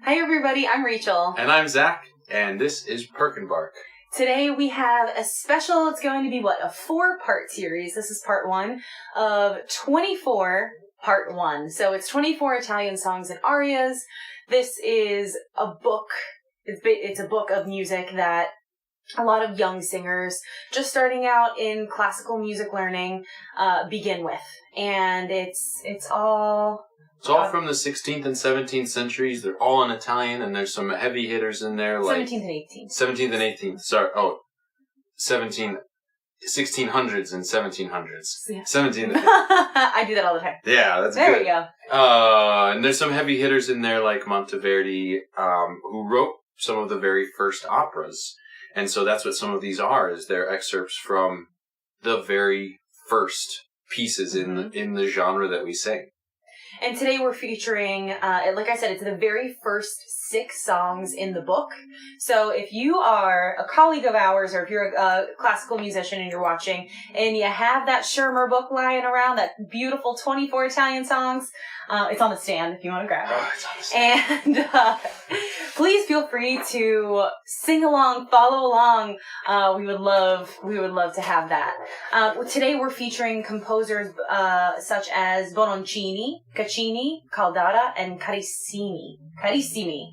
Hi everybody, I'm Rachel. And I'm Zach, and this is Perkenbark. Today we have a special, it's going to be a 4-part series. This is part 1 of 24, part 1. So it's 24 Italian songs and arias. This is a book. It's a book of music that a lot of young singers just starting out in classical music learning begin with. And it's all from the 16th and 17th centuries. They're all in Italian, and there's some heavy hitters in there. 17th and 18th. 17th and 18th. Sorry. Oh, 1600s and 1700s. Yeah. 17th. I do that all the time. Yeah, that's there good. There we go. And there's some heavy hitters in there like Monteverdi, who wrote some of the very first operas. And so that's what some of these are, is they're excerpts from the very first pieces in the genre that we sing. And today we're featuring, like I said, it's the very first 6 songs in the book. So if you are a colleague of ours, or if you're a classical musician and you're watching, and you have that Schirmer book lying around, that beautiful 24 Italian songs, it's on the stand if you want to grab it. Oh, it's on the stand. And please feel free to sing along, follow along. We would love to have that. Today we're featuring composers such as Bononcini, Caccini, Caldara, and Carissimi. Carissimi.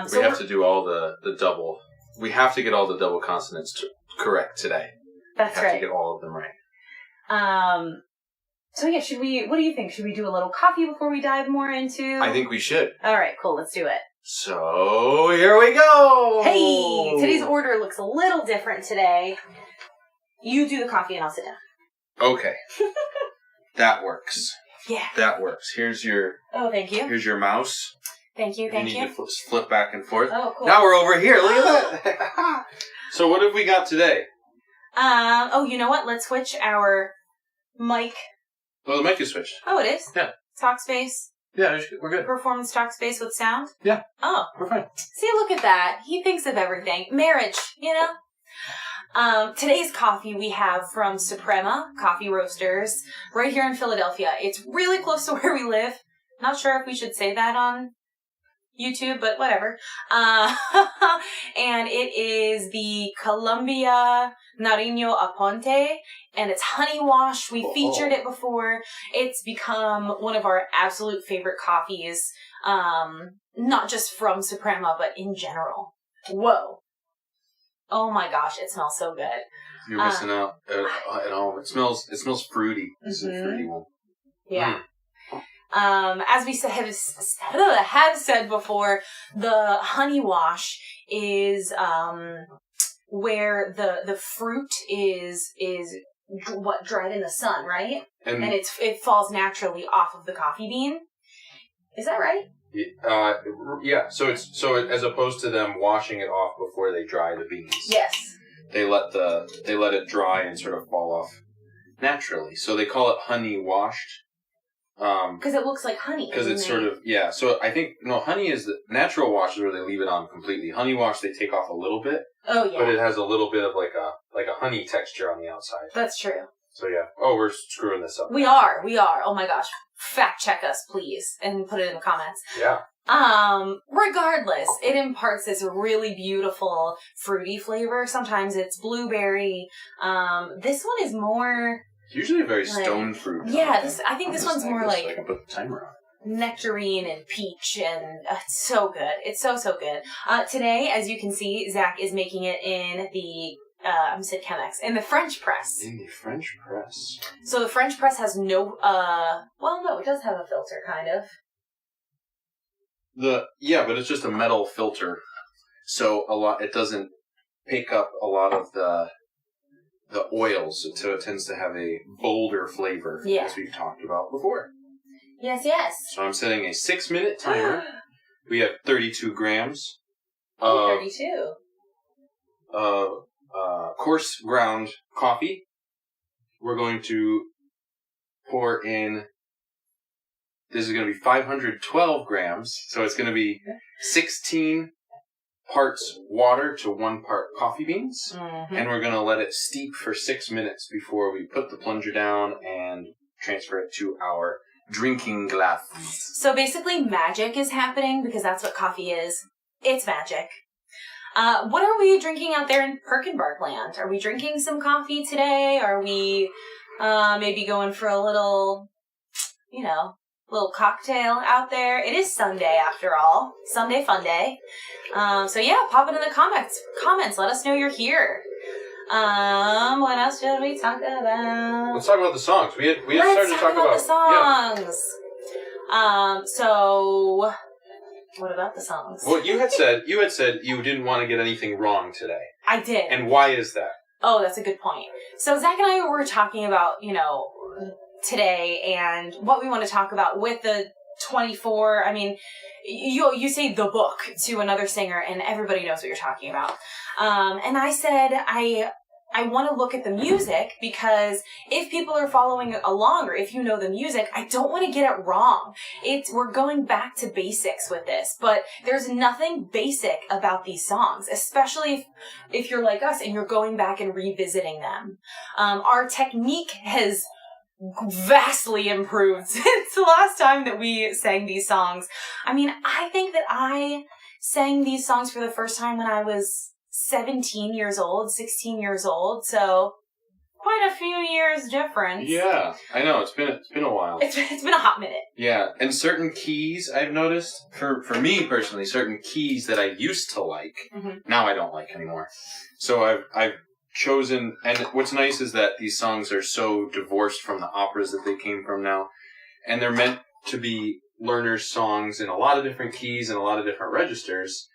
So we have to do all the double. We have to get all the double consonants correct today. That's right. We have to get all of them right. So yeah, what do you think? Should we do a little coffee before we dive more into? I think we should. All right, cool. Let's do it. So here we go. Hey, today's order looks a little different today. You do the coffee and I'll sit down. Okay. That works. Yeah. That works. Here's your... Oh, thank you. Here's your mouse. Thank you. You need to flip back and forth. Oh, cool. Now we're over here. Look at that. So what have we got today? Oh, you know what? Let's switch our mic. Well, the mic is switched. Oh, it is? Yeah. Talk space. Yeah, we're good. Performance talk space with sound? Yeah. Oh. We're fine. See, look at that. He thinks of everything. Marriage, you know? Today's coffee we have from Suprema Coffee Roasters right here in Philadelphia. It's really close to where we live. Not sure if we should say that on YouTube, but whatever. And it is the Columbia Nariño Aponte, and it's honey wash. We featured it before. It's become one of our absolute favorite coffees, not just from Suprema, but in general. Whoa. Oh my gosh, it smells so good. You're missing out at home. It smells fruity. It's a fruity one. Yeah. As we have said before, the honey wash is where the fruit is dried in the sun, right? And it falls naturally off of the coffee bean. Is that right? Yeah. So as opposed to them washing it off before they dry the beans. Yes. They let it dry and sort of fall off naturally. So they call it honey washed. Because it looks like honey. Because it's sort of, yeah. So I think, honey is the natural wash is where they leave it on completely. Honey wash, they take off a little bit. Oh, yeah. But it has a little bit of like a honey texture on the outside. That's true. So yeah. Oh, we're screwing this up. We are. Oh my gosh. Fact check us, please. And put it in the comments. Yeah. Regardless, it imparts this really beautiful fruity flavor. Sometimes it's blueberry. This one is more... It's usually a very stone fruit. Yeah, I think this one's more like... I can put the timer on. Nectarine and peach, and it's so good. It's so good. Today, as you can see, Zach is making it in the Chemex, in the French press. In the French press. So the French press has no, no, it does have a filter, kind of. But it's just a metal filter, so it doesn't pick up a lot of the oils, so it tends to have a bolder flavor, as we've talked about before. Yes. So I'm setting a 6-minute timer. We have 32 grams. 32. Coarse ground coffee. We're going to pour in. This is going to be 512 grams, so it's going to be 16 parts water to 1 part coffee beans, and we're going to let it steep for 6 minutes before we put the plunger down and transfer it to our drinking glasses. So basically magic is happening because that's what coffee is. It's magic. What are we drinking out there in Perkenbark land? Are we drinking some coffee today? Are we maybe going for a little, little cocktail out there? It is Sunday after all. Sunday fun day. So yeah, pop it in the comments. Let us know you're here. What else should we talk about? Let's talk about the songs. We had started to talk about the songs. Yeah. So what about the songs? Well, you had said you didn't want to get anything wrong today. I did. And why is that? Oh, that's a good point. So Zach and I were talking about, today and what we want to talk about with the 24. I mean, you say the book to another singer and everybody knows what you're talking about. And I said, I want to look at the music because if people are following along or if you know the music, I don't want to get it wrong. We're going back to basics with this, but there's nothing basic about these songs, especially if you're like us and you're going back and revisiting them. Our technique has vastly improved since the last time that we sang these songs. I mean, I think that I sang these songs for the first time when I was 16 years old, so quite a few years difference. Yeah, I know, it's been a while. It's been a hot minute. Yeah, and certain keys I've noticed, for me personally, certain keys that I used to like, now I don't like anymore. So I've chosen, and what's nice is that these songs are so divorced from the operas that they came from now, and they're meant to be learners' songs in a lot of different keys and a lot of different registers.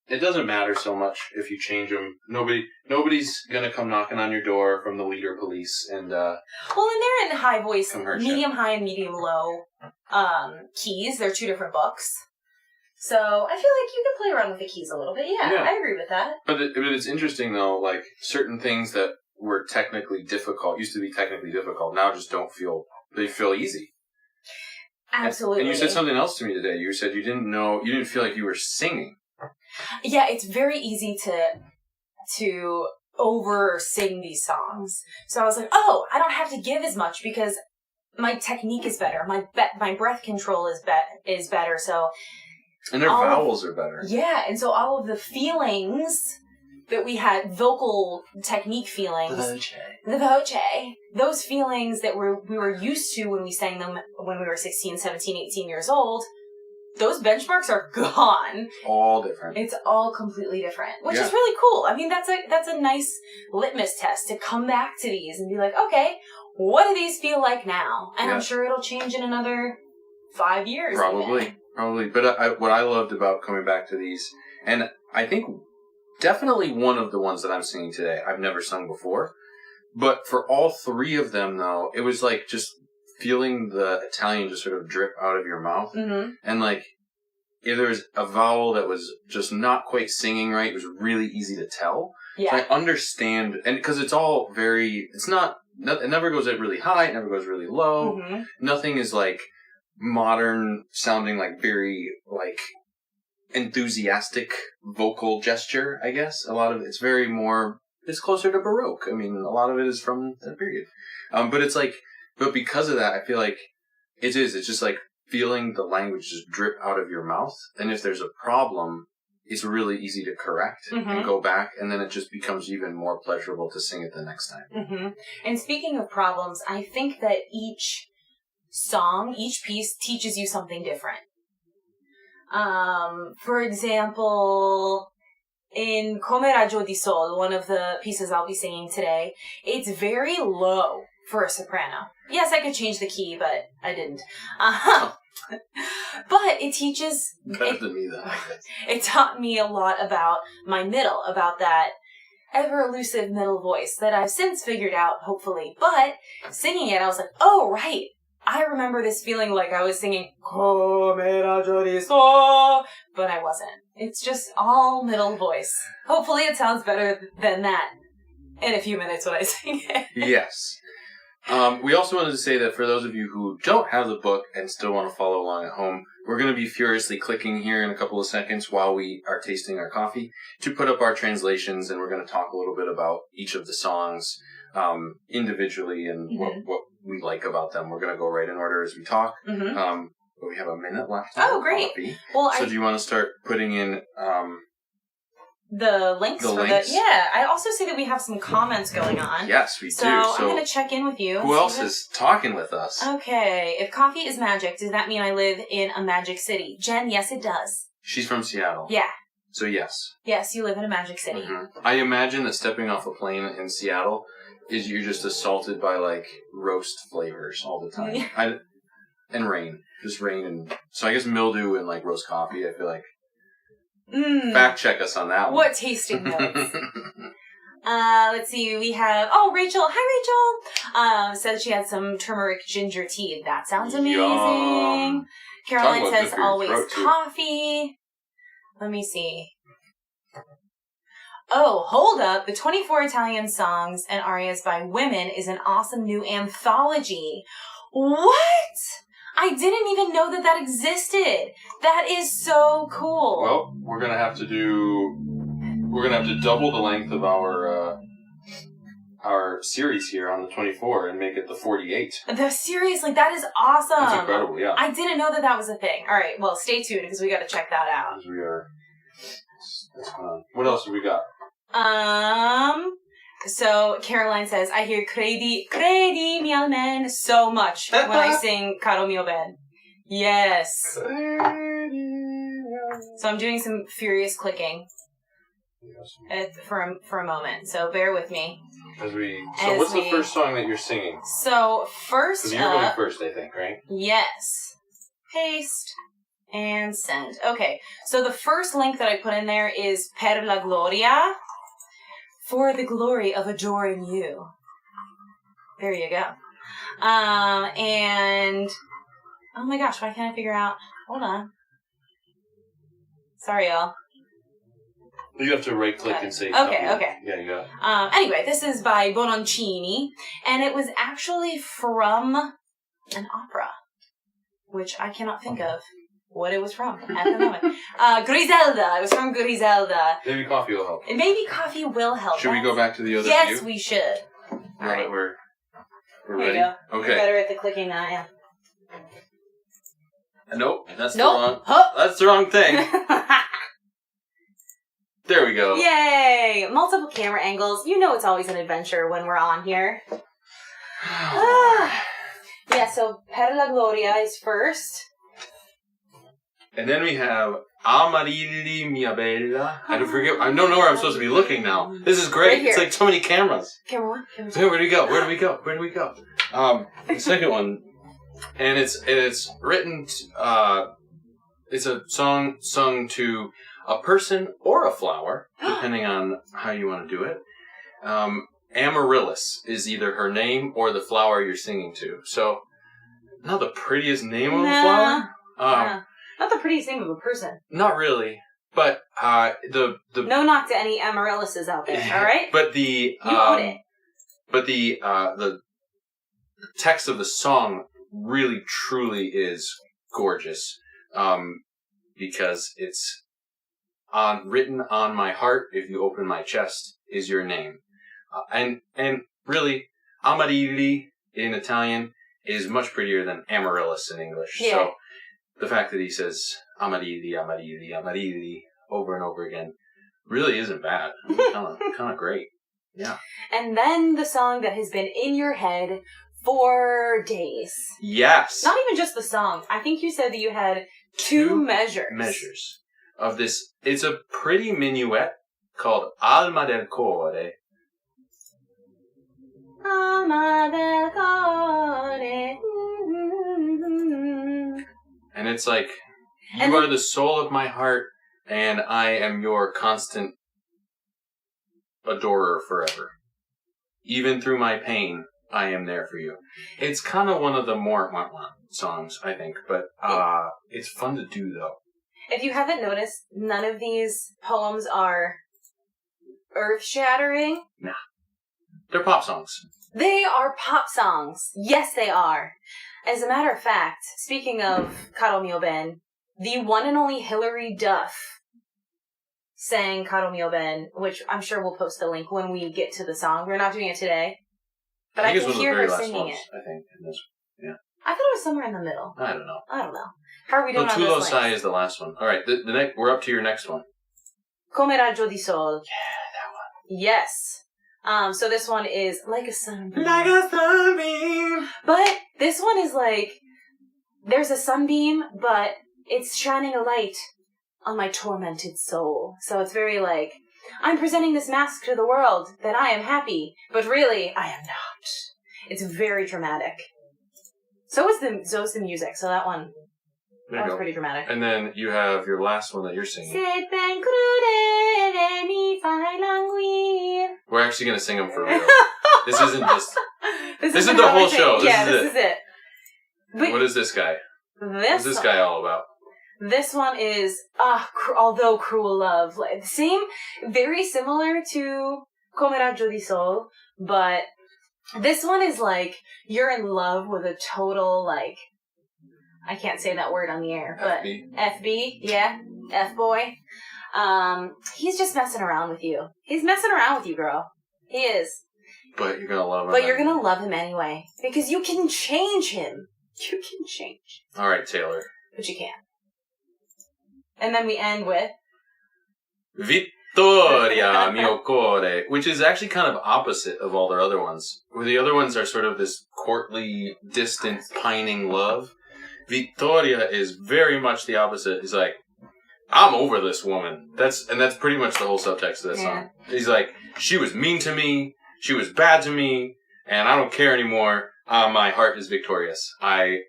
It doesn't matter so much if you change them. Nobody's gonna come knocking on your door from the leader police and well, and they're in high voice, medium high and medium low keys. They're two different books. So I feel like you can play around with the keys a little bit. Yeah. I agree with that. But it's interesting though, like certain things that were technically difficult, used to be technically difficult, now just they feel easy. Absolutely. And you said something else to me today. You said you didn't feel like you were singing. Yeah, it's very easy to over sing these songs. So I was like, oh, I don't have to give as much because my technique is better. My breath control is better. So and their vowels are better. Yeah, and so all of the feelings that we had, vocal technique feelings, the voce, those feelings that we were used to when we sang them when we were 16, 17, 18 years old. Those benchmarks are gone. All different. It's all completely different, which is really cool. I mean, that's a nice litmus test to come back to these and be like, okay, what do these feel like now? And I'm sure it'll change in another 5 years. Probably. But what I loved about coming back to these, and I think definitely one of the ones that I'm singing today, I've never sung before. But for all three of them, though, it was like just feeling the Italian just sort of drip out of your mouth. Mm-hmm. And like, if there was a vowel that was just not quite singing right, it was really easy to tell. Yeah. So I understand, and because it's all it never goes really high, it never goes really low. Mm-hmm. Nothing is like modern sounding, like very like enthusiastic vocal gesture, I guess. A lot of it's it's closer to Baroque. I mean, a lot of it is from that period. But because of that, I feel like it's just like feeling the language just drip out of your mouth. And if there's a problem, it's really easy to correct and go back. And then it just becomes even more pleasurable to sing it the next time. Mm-hmm. And speaking of problems, I think that each song, each piece teaches you something different. For example, in Come Raggio di Sol, one of the pieces I'll be singing today, it's very low for a soprano. Yes, I could change the key, but I didn't. But it teaches... Better than me, though. It taught me a lot about my middle, about that ever-elusive middle voice that I've since figured out, hopefully. But singing it, I was like, oh, right. I remember this feeling like I was singing Come Raggio di Sol, but I wasn't. It's just all middle voice. Hopefully it sounds better than that in a few minutes when I sing it. Yes. We also wanted to say that for those of you who don't have the book and still want to follow along at home, we're going to be furiously clicking here in a couple of seconds while we are tasting our coffee to put up our translations, and we're going to talk a little bit about each of the songs. individually and what we like about them. We're going to go right in order as we talk. But we have a minute left. Oh, great. Coffee. Well, so do you want to start putting in the links the for links? Yeah, I also see that we have some comments going on. Yes, we do. So I'm going to check in with you. Who else is talking with us? Okay. If coffee is magic, does that mean I live in a magic city? Jen, yes, it does. She's from Seattle. Yeah. So yes. Yes, you live in a magic city. I imagine that stepping off a plane in Seattle is you're just assaulted by, like, roast flavors all the time. And rain. Just rain and... So I guess mildew and, like, roast coffee, I feel like. Fact check us on that one. What tasting notes? Let's see. We have... Oh, Rachel. Hi, Rachel. Says she had some turmeric ginger tea. That sounds amazing. Yum. Caroline says always coffee. Let me see. Oh, hold up. The 24 Italian songs and arias by women is an awesome new anthology. What? I didn't even know that existed. That is so cool. Well, we're going to have to double the length of our series here on the 24 and make it the 48. Seriously, that is awesome. That's incredible, yeah. I didn't know that was a thing. All right, well, stay tuned because we got to check that out. We are. What else have we got? So Caroline says, I hear credi mi almen so much when I sing Caro mio ben. Yes. So I'm doing some furious clicking for a moment. So bear with me. What's the first song that you're singing? So first up... Because you're going first, I think, right? Yes. Paste. And send. Okay. So the first link that I put in there is Per la Gloria. For the glory of adoring you. There you go. And... Oh my gosh, why can't I figure out... Hold on. Sorry, y'all. You have to right-click and say... Okay. Yeah, you got it. Anyway, this is by Bononcini, and it was actually from an opera, which I cannot think of what it was from at the moment. Griselda. It was from Griselda. Maybe coffee will help. Maybe coffee will help. Should we go back to the other view? Yes, we should. Now that we're ready. There you go. Okay. You're better at the clicking than I am. Nope, that's nope. the wrong. Huh. That's the wrong thing. There we go. Yay! Multiple camera angles. You know it's always an adventure when we're on here. Yeah, so Per la Gloria is first. And then we have Amarilli Mia Bella. I don't know where I'm supposed to be looking now. This is great. Right, it's like so many cameras. Camera one, camera two. Hey, where do we go? The second one, and it's written. It's a song sung to a person or a flower, depending on how you want to do it. Amaryllis is either her name or the flower you're singing to. So, not the prettiest name of a flower. Not the prettiest name of a person. Not really, but the no knock to any Amaryllises out there. All right, but you own it. But the text of the song really truly is gorgeous, because it's written on my heart. If you open my chest, is your name, and really Amarilli in Italian is much prettier than Amaryllis in English. Yeah. So the fact that he says Amarilli, Amarilli, Amarilli over and over again really isn't bad. Kind of great. Yeah. And then the song that has been in your head for days. Yes. Not even just the song. I think you said that you had two measures of this. It's a pretty minuet called Alma del Core. Alma del Core. And it's like, you are the soul of my heart, and I am your constant adorer forever. Even through my pain, I am there for you. It's kind of one of the more songs, I think, but it's fun to do, though. If you haven't noticed, none of these poems are earth-shattering. Nah. They're pop songs. They are pop songs. Yes, they are. As a matter of fact, speaking of Caro mio ben, the one and only Hilary Duff sang Caro mio ben, which I'm sure we'll post the link when we get to the song. We're not doing it today. But I think it's can one of the hear very her last singing ones, it. I think. In this. I thought it was somewhere in the middle. I don't know. I don't know. How are we doing No, on Tulo this Sai link? is the last one. All right, we're up to your next one. Come Raggio di Sol. Yeah, that one. Yes. So this one is Like a Sunbeam. Like a sunbeam. But this one is like, there's a sunbeam, but it's shining a light on my tormented soul. So it's very like, I'm presenting this mask to the world that I am happy, but really, I am not. It's very dramatic. So is the music, so that one There you was go. pretty dramatic. And then you have your last one that you're singing. Se ben crudele mi fai languir. We're actually going to sing them for real. This isn't just... This is isn't the how whole we sing. show. Yeah, This this is it. But What is this guy? What's this guy all about? This one is, although Cruel Love, like, very similar to Come Raggio di Sol, but this one is like, you're in love with a total, like, I can't say that word on the air, but FB, yeah, F-boy. He's just messing around with you. He's messing around with you, girl. He is. But you're going to love him. But you're gonna love him anyway, because you can change him. You can change. All right, Taylor. But you can't. And then we end with... Vittoria mio core, which is actually kind of opposite of all their other ones. Where the other ones are sort of this courtly, distant, pining love. Vittoria is very much the opposite. He's like, I'm over this woman. That's pretty much the whole subtext of that song. He's like, she was mean to me, she was bad to me, and I don't care anymore. My heart is victorious. I'm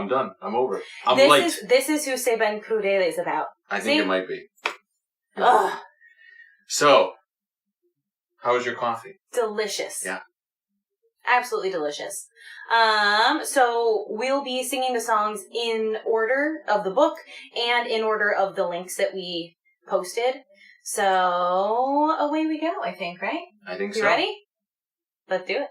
done. I'm over. I'm late. This is who Se Ben Crudele is about. I think it might be. Ugh. So, how was your coffee? Delicious. Yeah. Absolutely delicious. So we'll be singing the songs in order of the book and in order of the links that we posted. So away we go, I think, right? I think so. You ready? Let's do it.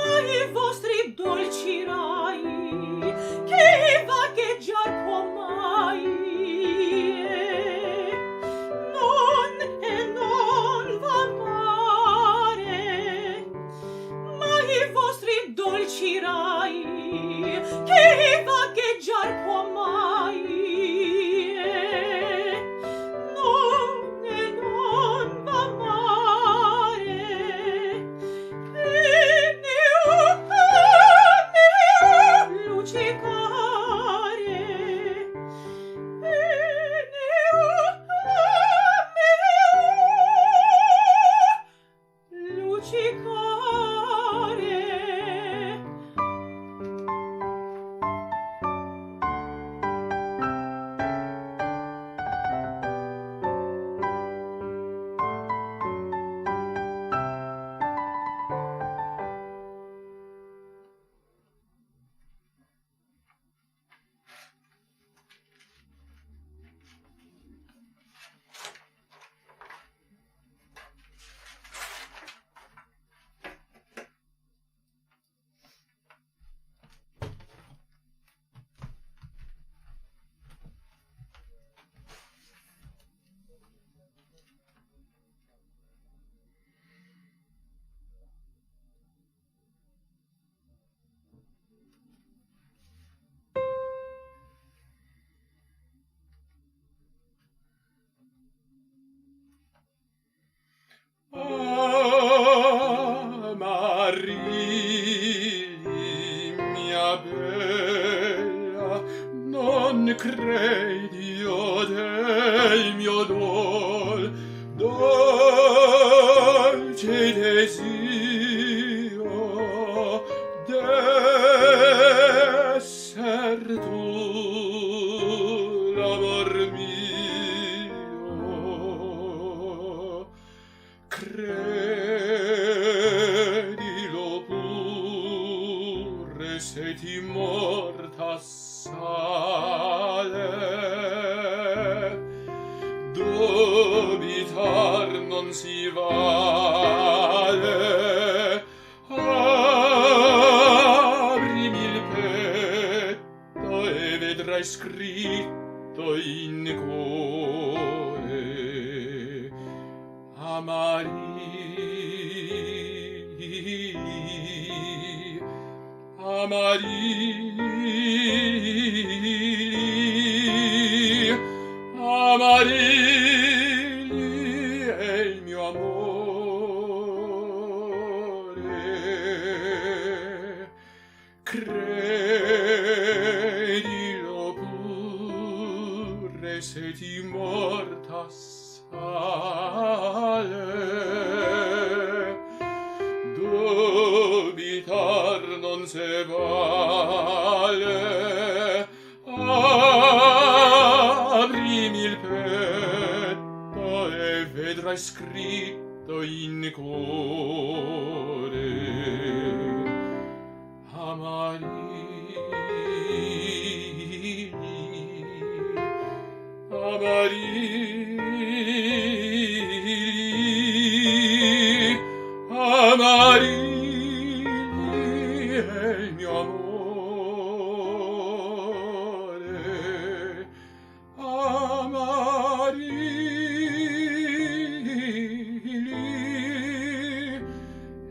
ma i vostri dolci rai, che vagheggiar può mai, non va mare, ma i vostri dolci rai, che vagheggiar può mai, non va mare, lucicare, lucicare. Amari, mia bella, non credi io del mio dolce desio d'esser tu l'amor mio. Credilo pure se ti morta sale, dubitar non si vale. Aprimi il petto e vedrai scritto in cuore Amari, Amari, Amari è il mio amore. Credilo pure se ti morta sale, dubitar non se vale. Aprimi il petto e vedrai scritto in cuore Amari, Amari, Amari è il mio amore. Amari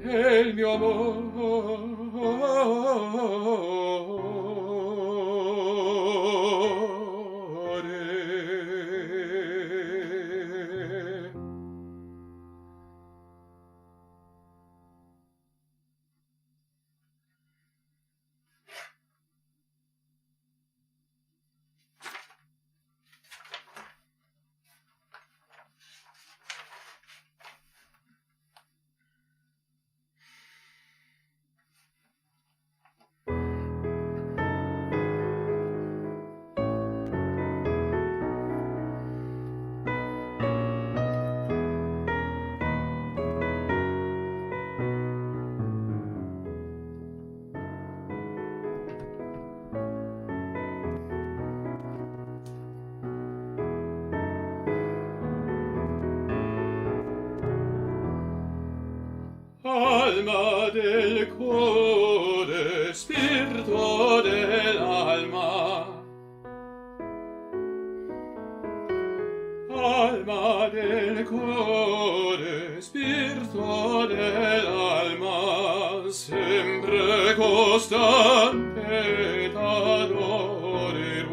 è il mio amore. Alma del del cuore, spirito dell'alma. Alma del cuore, spirito dell'alma, sempre costante t'adorerò,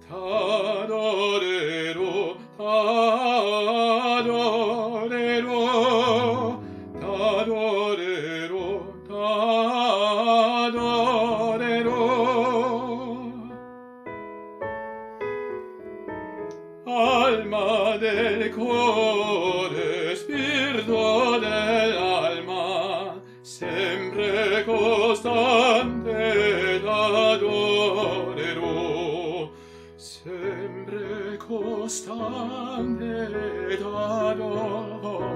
t'adorerò, t'adorerò, t'adorerò, t'adorerò. Alma del cuore, spirito dell'alma, sempre costante t'adorerò, sempre costante t'adorerò.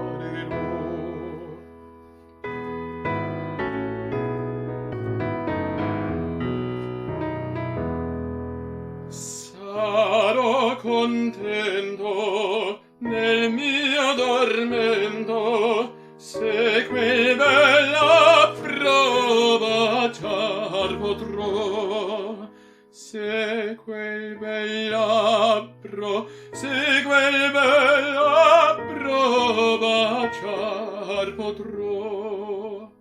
Sarò contento nel mio tormento se quel bell'affro baciar potrò, se quel bell'affro baciar potrò.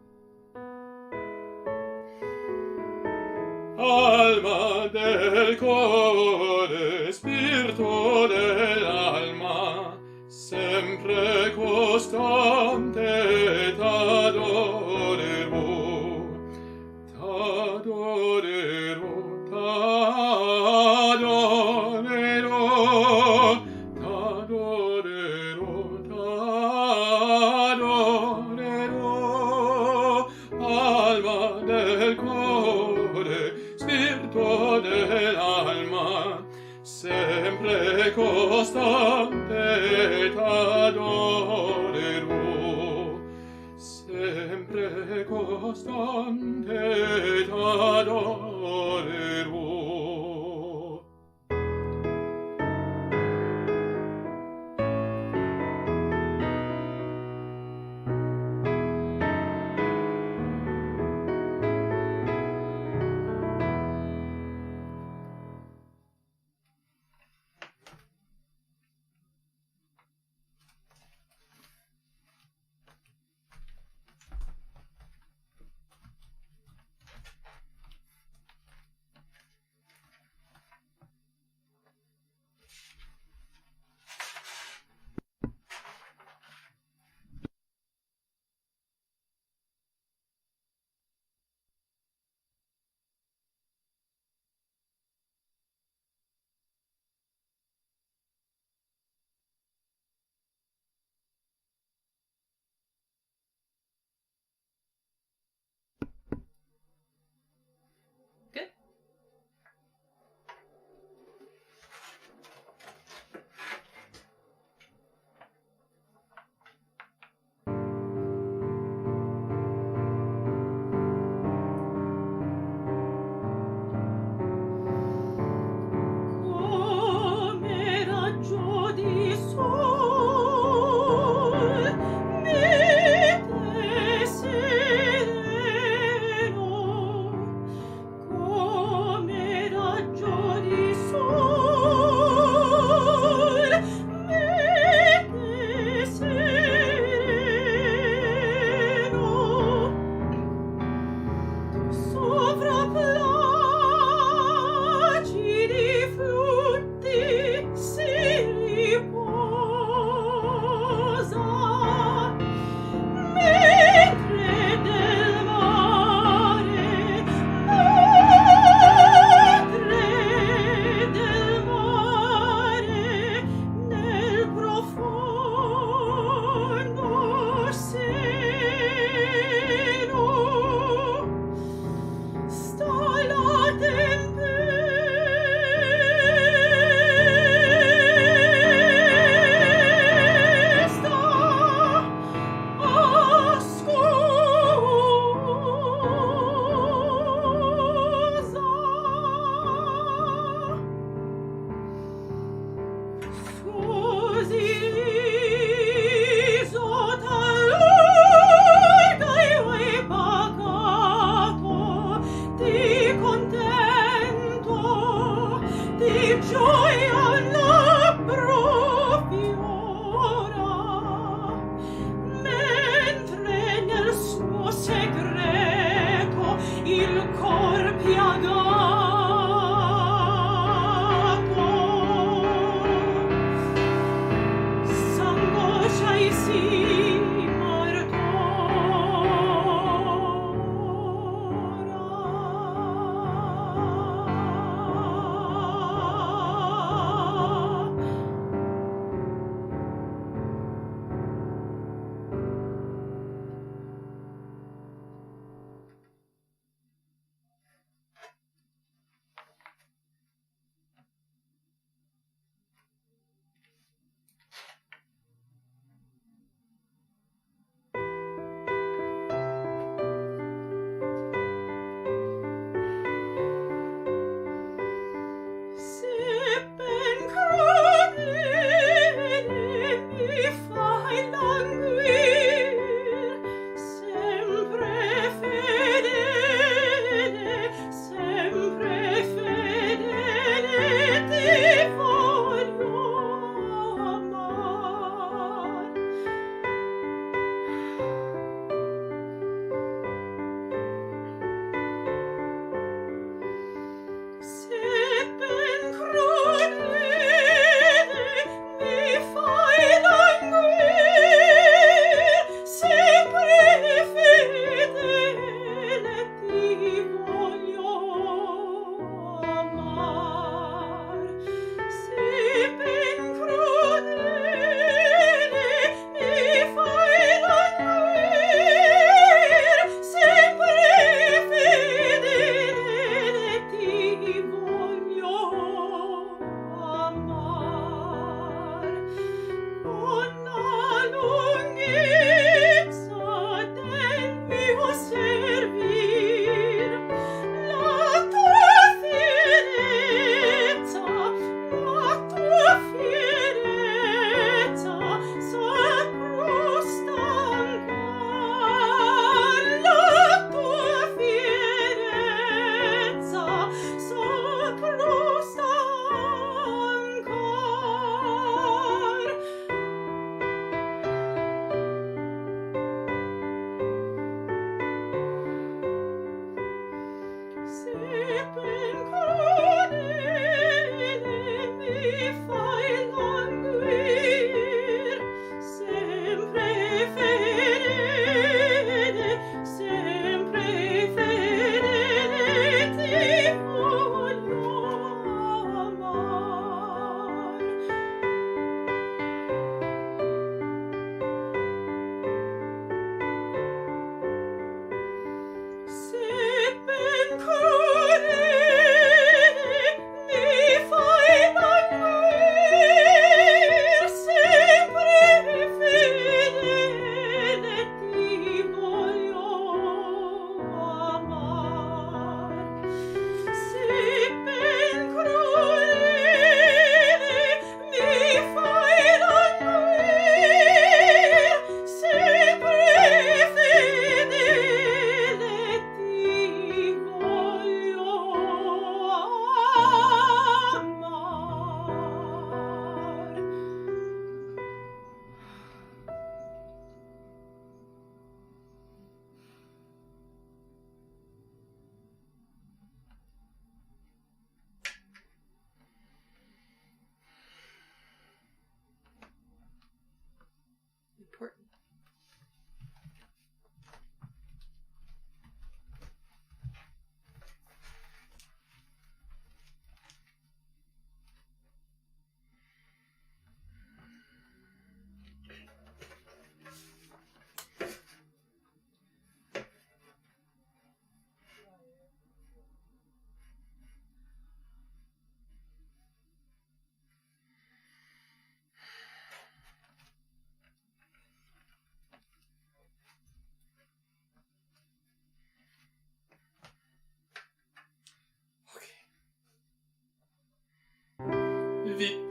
Alma del cuore, spirito dell'alma, sempre costante t'adorerò, t'adorerò, t'adorerò, t'adorerò, t'adorerò. Alma del cuore, spirito dell'alma, sempre costante t'adorerò, sempre costante t'adorerò.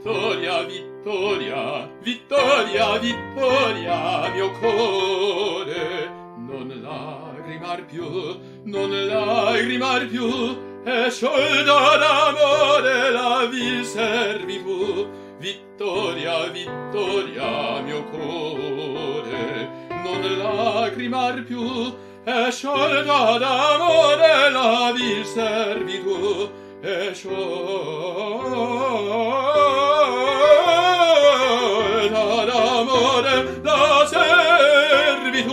Vittoria, vittoria, vittoria, vittoria, mio cuore. Non lagrimar più, non lagrimar più, e sciolta d'amore la vil servitù. Vittoria, vittoria, mio cuore, non lagrimar più, e sciolta d'amore la vil servitù, e sciolta d'amore la servitù.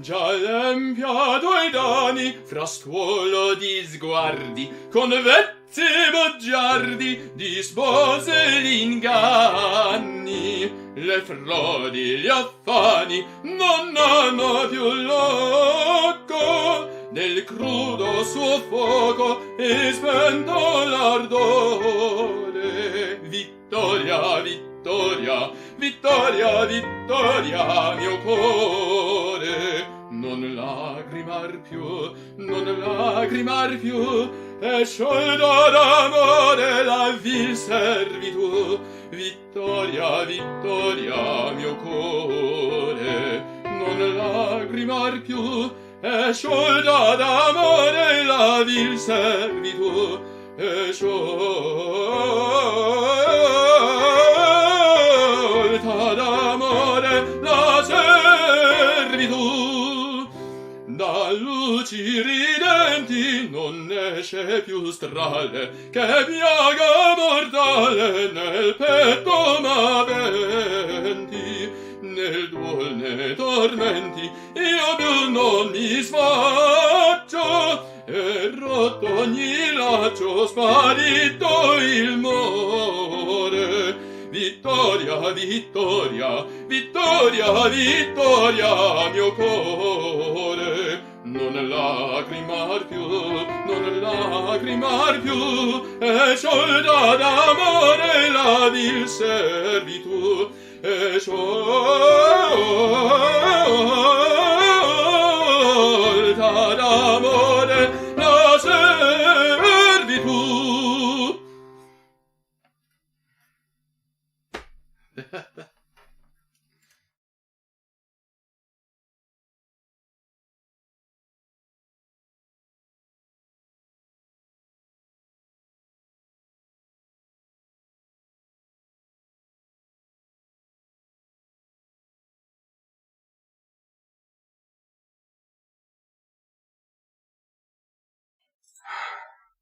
Già l'empiato ai dani, frastuolo di sguardi, con vezzi bugiardi, di spose gli inganni, le frodi, gli affani, non hanno più loco del crudo suo fuoco e spento l'ardore. Vittoria, vittoria, vittoria, vittoria, mio cuore. Non lagrimar più, non lagrimar più, e sciolta d'amore la vil servitù. Vittoria, vittoria, mio cuore, non lagrimar più, e sciolta d'amore la vil servitù, e sciolta d'amore la servitù. Da luci ridenti non esce più strale, che piaga mortale nel petto m'aventi. Nel duol nei tormenti io più non mi sfaccio, e rotto ogni laccio sparito il more. Vittoria, vittoria, vittoria, vittoria, mio cuore. Non lagrimar più, non lagrimar più, e sciolta d'amore la vil servitù, e sciolta d'amore la servitù.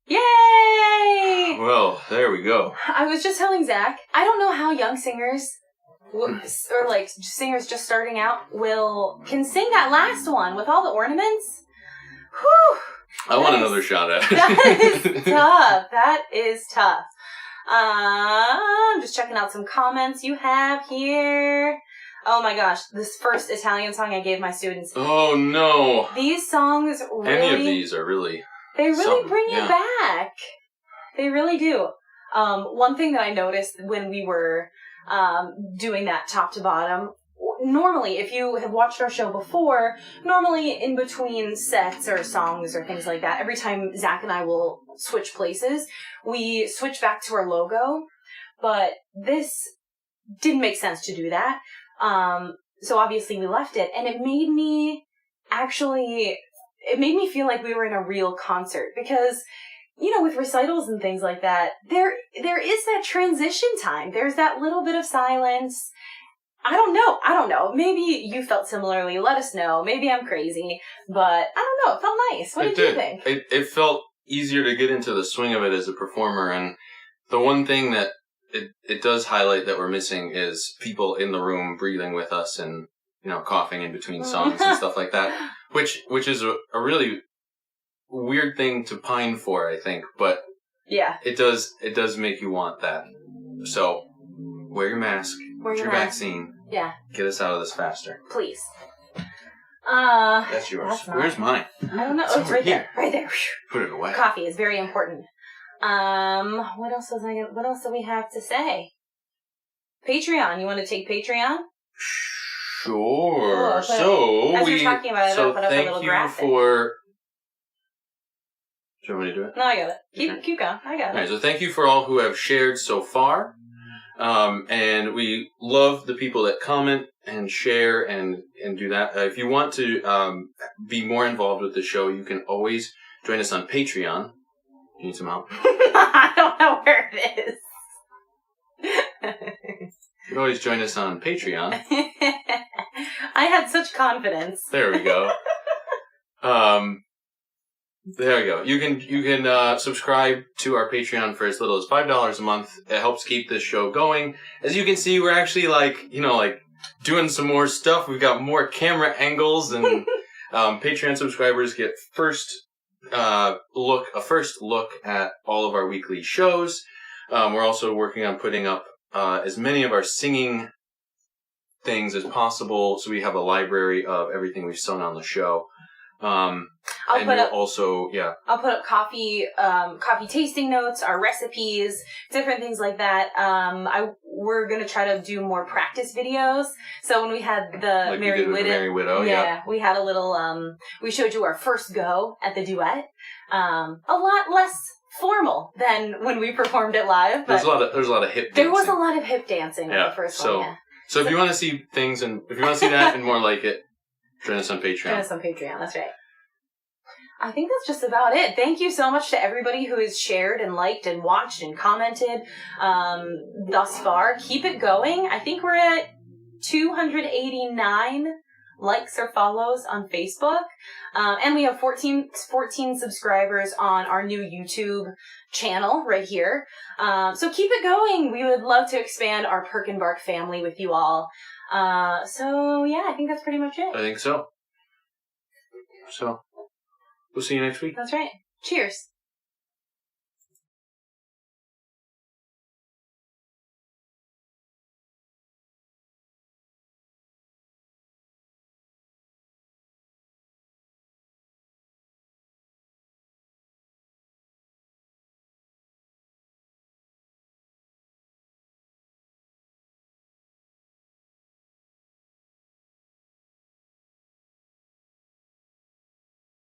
Yay! Well, there we go. I was just telling Zach, I don't know how young singers, or like singers just starting out, can sing that last one with all the ornaments. Whew! I want another shot at it. That is tough. That is tough. I'm just checking out some comments you have here. Oh my gosh, this first Italian song I gave my students. Oh no. These songs really... Any of these are really... They really something, bring you yeah. back. They really do. One thing that I noticed when we were doing that top to bottom, normally, if you have watched our show before, normally in between sets or songs or things like that, every time Zach and I will switch places, we switch back to our logo. But this didn't make sense to do that. So obviously we left it, and it made me feel like we were in a real concert, because, you know, with recitals and things like that, there is that transition time. There's that little bit of silence. I don't know. Maybe you felt similarly. Let us know. Maybe I'm crazy, but I don't know. It felt nice. What did you think? It felt easier to get into the swing of it as a performer, and the one thing that it does highlight that we're missing is people in the room breathing with us and, you know, coughing in between songs and stuff like that, which is a really weird thing to pine for, I think, but yeah, it does make you want that. So wear your mask, wear your vaccine. Yeah. Get us out of this faster. Please. That's yours. Where's mine? I don't know. It's Oh, it's over right here. there. Right there. Put it away. Coffee is very important. What else do we have to say? Patreon. You want to take Patreon? Sure. As we're talking about it, I'll put up a little thank you graphic. for Do you want me to do it? No, I got it. Okay. Keep going. I got All right, it. so thank you for all who have shared so far. And we love the people that comment and share and do that. If you want to be more involved with the show, you can always join us on Patreon. You need some help? I don't know where it is. You can always join us on Patreon. I had such confidence. There we go. There we go. You can subscribe to our Patreon for as little as $5 a month. It helps keep this show going. As you can see, we're actually doing some more stuff. We've got more camera angles, and Patreon subscribers get a first look at all of our weekly shows. We're also working on putting up as many of our singing things as possible, so we have a library of everything we've sung on the show. I'll put up coffee tasting notes, our recipes, different things like that. We're gonna try to do more practice videos. So when we had the Merry Widow, we had a little, we showed you our first go at the duet. A lot less formal than when we performed it live. But there's a lot of hip dancing. There was a lot of hip dancing in the first one, yeah. So if you want to see things, and if you want to see that and more like it, join us on Patreon. Join us on Patreon, that's right. I think that's just about it. Thank you so much to everybody who has shared and liked and watched and commented thus far. Keep it going. I think we're at 289 likes or follows on Facebook. And we have 14 subscribers on our new YouTube channel right here. So keep it going. We would love to expand our Perk and Bark family with you all. So yeah, I think that's pretty much it. I think so. So, we'll see you next week. That's right. Cheers.